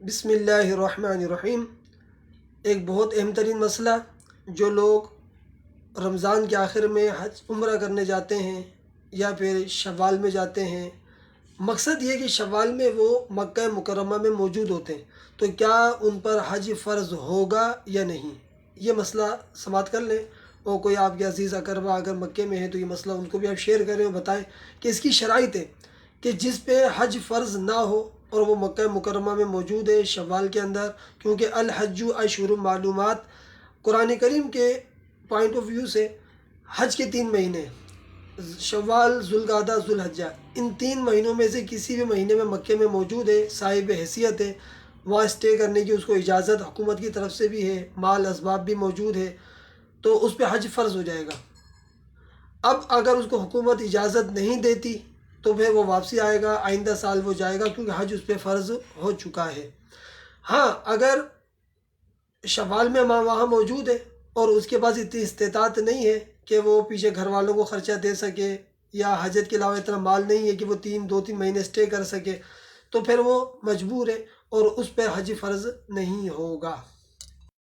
بسم اللہ الرحمن الرحیم۔ ایک بہت اہم ترین مسئلہ جو لوگ رمضان کے آخر میں حج عمرہ کرنے جاتے ہیں یا پھر شوال میں جاتے ہیں، مقصد یہ کہ شوال میں وہ مکہ مکرمہ میں موجود ہوتے ہیں، تو کیا ان پر حج فرض ہوگا یا نہیں، یہ مسئلہ سماعت کر لیں۔ اور کوئی آپ کے عزیز اقربا اگر مکے میں ہے تو یہ مسئلہ ان کو بھی آپ شیئر کریں اور بتائیں کہ اس کی شرائط ہے کہ جس پہ حج فرض نہ ہو اور وہ مکہ مکرمہ میں موجود ہے شوال کے اندر، کیونکہ الحج اشہر معلومات قرآن کریم کے پوائنٹ آف ویو سے حج کے 3 مہینے شوال، ذوالقعدہ، ذوالحجہ، ان 3 مہینوں میں سے کسی بھی مہینے میں مکے میں موجود ہے، صاحب حیثیت ہے، وہاں اسٹے کرنے کی اس کو اجازت حکومت کی طرف سے بھی ہے، مال اسباب بھی موجود ہے، تو اس پہ حج فرض ہو جائے گا۔ اب اگر اس کو حکومت اجازت نہیں دیتی تو پھر وہ واپسی آئے گا، آئندہ سال وہ جائے گا کیونکہ حج اس پہ فرض ہو چکا ہے۔ ہاں، اگر شوال میں وہاں موجود ہے اور اس کے پاس اتنی استطاعت نہیں ہے کہ وہ پیچھے گھر والوں کو خرچہ دے سکے، یا حاجت کے علاوہ اتنا مال نہیں ہے کہ وہ 2-3 مہینے اسٹے کر سکے، تو پھر وہ مجبور ہے اور اس پہ حج فرض نہیں ہوگا۔